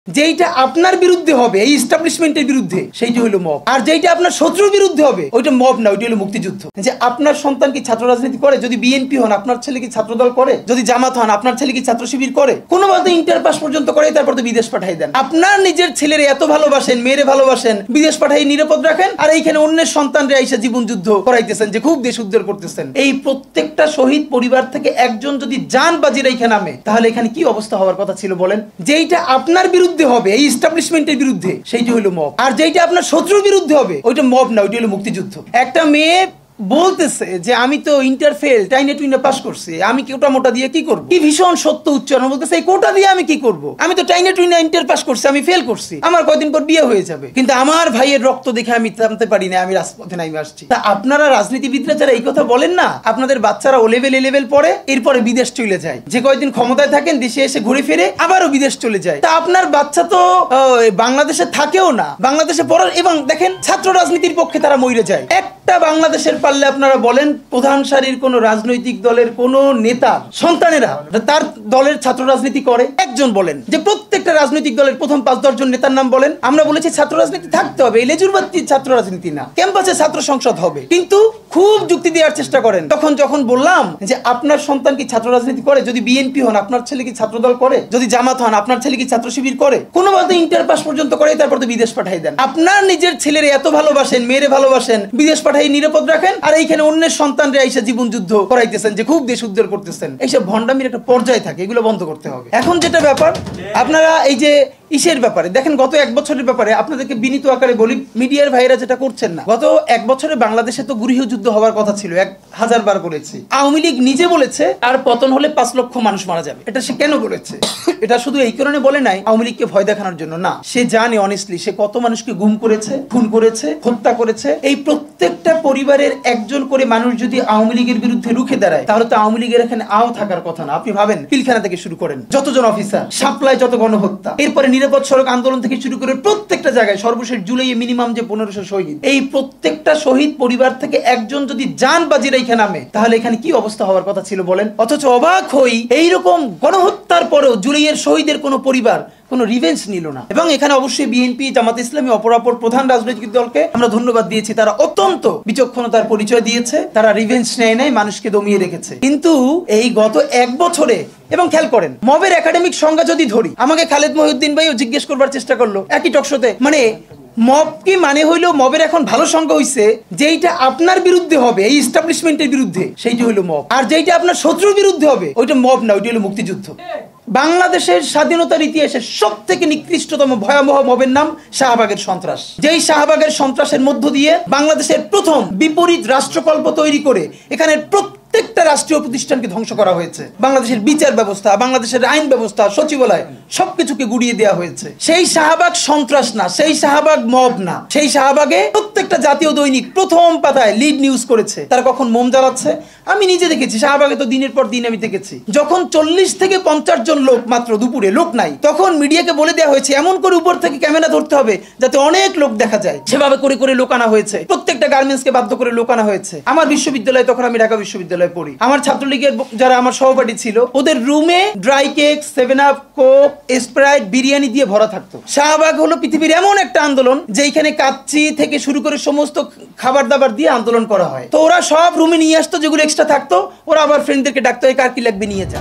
যেইটা আপনার বিরুদ্ধে হবে, এই এস্টাবলিশমেন্টের বিরুদ্ধে, সেইটা হলো মব। আর যেইটা আপনার শত্রুর বিরুদ্ধে হবে, ওইটা মব না, ওইটা হলো মুক্তিযুদ্ধ। যে আপনার সন্তান কি ছাত্র রাজনীতি করে? যদি বিএনপি হন, আপনার ছেলে কি ছাত্রদল করে? যদি জামাত হন, আপনার ছেলে কি ছাত্র শিবির করে? কোনো মতে ইন্টার পাস পর্যন্ত করে, তারপর তো বিদেশ পাঠাই দেন। আপনার নিজের ছেলের এত ভালোবাসেন, মেয়েরে ভালোবাসেন, বিদেশ পাঠাই নিরাপদ রাখেন, আর এইখানে অন্যের সন্তানরা এসে জীবন যুদ্ধ করাইতেছেন, যে খুব দেশ উদ্ধার করতেছেন। এই প্রত্যেকটা শহীদ পরিবার থেকে একজন যদি জান বাজি রেখে নামে, তাহলে এখানে কি অবস্থা হওয়ার কথা ছিল বলেন? যেইটা আপনার বিরুদ্ধে হবে, এই এস্টাবলিশমেন্টের বিরুদ্ধে, সেইটা হলো মব। আর যেইটা আপনার শত্রুর বিরুদ্ধে হবে, ওইটা মব না, ওইটা হলো মুক্তিযুদ্ধ। একটা মেয়ে বলতেছে যে আমি তো ইন্টার ফেল, টাইনে টুইনে পাস করছি, আমি কোটা মোটা দিয়ে কি করব? কি ভীষণ সত্য উচ্চারণ, বলতেছে এই কোটা দিয়ে আমি কি করব? আমি তো টাইনে টুইনে ইন্টার পাস করছি, আমি ফেল করছি, আমার কয়দিন পর বিয়ে হয়ে যাবে, কিন্তু আমার ভাইয়ের রক্ত দেখে আমি থামতে পারি না, আমি রাজপথে নামে আসছি। তা আপনারা রাজনীতিবিদরা যারা এই কথা বলেন না, আপনাদের বাচ্চারা ও লেভেল এ লেভেল পড়ে, এরপরে বিদেশ চলে যায়, যে কয়দিন ক্ষমতায় থাকেন দেশে এসে ঘুরে ফিরে আবারও বিদেশ চলে যায়। তা আপনার বাচ্চা তো বাংলাদেশে থাকেও না, বাংলাদেশে পড়ার, এবং দেখেন ছাত্র রাজনীতির পক্ষে তারা মরে যায়। একটা বাংলাদেশের পারলে আপনারা বলেন প্রধান সারির কোন রাজনৈতিক দলের কোন নেতা সন্তানেরা তার দলের ছাত্র রাজনীতি করে? একজন বলেন। যে প্রত্যেকটা রাজনৈতিক দলের প্রথম 5-10 জন নেতার নাম বলেন। আমরা বলেছি ছাত্র রাজনীতি থাকতে হবে, লেজুরবাদী ছাত্র রাজনীতি না, ক্যাম্পাসে ছাত্র সংসদ হবে, কিন্তু খুব যুক্তি দেওয়ার চেষ্টা করেন। তখন যখন বললাম যে আপনার সন্তান কি ছাত্র রাজনীতি করে? যদি বিএনপি হন, আপনার ছেলে কি ছাত্রদল করে? যদি জামাত হন, আপনার ছেলে কি ছাত্র শিবির করে? কোনো মতে ইন্টার পাস পর্যন্ত করে, তারপর তো বিদেশ পাঠাই দেন। আপনার নিজের ছেলের এত ভালোবাসেন, মেয়েরে ভালোবাসেন, বিদেশ পাঠাই নিরাপদ রাখেন, আর এইখানে অন্যের সন্তানরা এসে জীবন যুদ্ধ করাইতেছেন, যে খুব দেশ উদ্ধার করতেছেন। এইসব ভণ্ডামির একটা পর্যায়ে থাকে, এগুলো বন্ধ করতে হবে। এখন যেটা ব্যাপার, আপনারা এই যে ইসের ব্যাপারে দেখেন, গত 1 বছরের ব্যাপারে আপনাদেরকে বিনীত আকারে বলি, মিডিয়ার ভাইরা যেটা করছেন না, গত 1 বছরে বাংলাদেশে তো গৃহযুদ্ধ হওয়ার কথা ছিল, 1000 বার বলেছি। আওয়ামী লীগ নিজে বলেছে আর পতন হলে 5 লক্ষ মানুষ মারা যাবে। এটা সে কেন বলেছে? এটা শুধু এই কারণে বলে নাই আওয়ামী লীগকে ভয় দেখানোর জন্য না, সে জানে অনেস্টলি সে কত মানুষকে গুম করেছে, খুন করেছে, হত্যা করেছে। এই প্রত্যেকটা পরিবারের একজন করে মানুষ যদি আওয়ামী লীগের বিরুদ্ধে রুখে দাঁড়ায়, তাহলে তো আওয়ামী লীগের এখানে আও থাকার কথা না। আপনি ভাবেন, পিলখানা থেকে শুরু করেন যতজন অফিসার, সাপ্লাই যত গণহত্যা, এরপরে নিরাপদ সড়ক আন্দোলন থেকে শুরু করে প্রত্যেকটা জায়গায়, সর্বশেষ জুলাইয়ে মিনিমাম যে 1500 শহীদ, এই প্রত্যেকটা শহীদ পরিবার থেকে একজন যদি জান বাজি রেখে নামে, তাহলে এখানে কি অবস্থা হওয়ার কথা ছিল বলেন? অথচ অবাক হই, এইরকম গণহত্যার পরেও জুলাইয়ের শহীদের কোনো পরিবার কোনো রিভেঞ্জ নিল না। এবং এখানে অবশ্যই বিএনপি, জামাত ইসলামী, অপরাপর প্রধান রাজনৈতিক দলকে আমরা ধন্যবাদ দিয়েছি। তারা অত্যন্ত বিচক্ষণতার পরিচয় দিয়েছে, তারা রিভেঞ্জ নেয় নাই, মানুষকে দমিয়ে রেখেছে। কিন্তু এই গত 1 বছরে, এবং খেয়াল করেন মবের একাডেমিক সংজ্ঞা যদি ধরি, আমাকে খালেদ মহিউদ্দিন ভাইও জিজ্ঞেস করবার চেষ্টা করলো একই টকশোতে, মানে মব কি মানে হইলো, মবের এখন ভালো সংজ্ঞা হইছে যেইটা আপনার বিরুদ্ধে হবে, এই এস্টাবলিশমেন্টের বিরুদ্ধে, সেইটা হইলো মব। আর যেইটা আপনার শত্রুর বিরুদ্ধে হবে, ওইটা মব না, ওইটা হলো মুক্তিযুদ্ধ। বাংলাদেশের স্বাধীনতার ইতিহাসে সব থেকে নিকৃষ্টতম ভয়াবহ মবের নাম শাহবাগের সন্ত্রাস। যেই শাহবাগের সন্ত্রাসের মধ্য দিয়ে বাংলাদেশের প্রথম বিপরীত রাষ্ট্রকল্প তৈরি করে এখানে প্রত্যেকটা রাষ্ট্রীয় প্রতিষ্ঠানকে ধ্বংস করা হয়েছে। বাংলাদেশের বিচার ব্যবস্থা, বাংলাদেশের আইন ব্যবস্থা, সচিবালয় সবকিছুকে গুড়িয়ে দেওয়া হয়েছে। সেই শাহবাগ সন্ত্রাস না, সেই শাহবাগ মব না, সেই শাহবাগে প্রত্যেকটা জাতীয় দৈনিক প্রথম পাতায় লিড নিউজ করেছে তারা কখন মোম জ্বালাচ্ছে। আমি নিজে দেখেছি, শাহবাগে তো দিনের পর দিন আমি দেখেছি, যখন 40 থেকে 50 জন লোক মাত্র, দুপুরে লোক নাই, তখন মিডিয়াকে বলে দেওয়া হয়েছে এমন করে উপর থেকে ক্যামেরা ধরতে হবে যাতে অনেক লোক দেখা যায়। সেভাবে করে করে লোক আনা হয়েছে, প্রত্যেকটা গার্মেন্টসকে বাধ্য করে লোক আনা হয়েছে। আমার বিশ্ববিদ্যালয়ে, তখন আমি ঢাকা বিশ্ববিদ্যালয়ে পড়ি, আমার ছাত্রলীগের যারা আমার সহপাঠী ছিল, ওদের রুমে dry cake, 7 up, Coke, Sprite, biryani দিয়ে ভরা থাকতো। শাহবাগ হলো পৃথিবীর এমন একটা আন্দোলন যেখানে কাচ্চি থেকে শুরু করে সমস্ত খাবার দাবার দিয়ে আন্দোলন করা হয়। তো ওরা সব রুমে নিয়ে আসতো, যেগুলো এক্সট্রা থাকতো ওরা আবার ফ্রেন্ডদেরকে ডাকতো, কার কি লাগবে নিয়ে যা।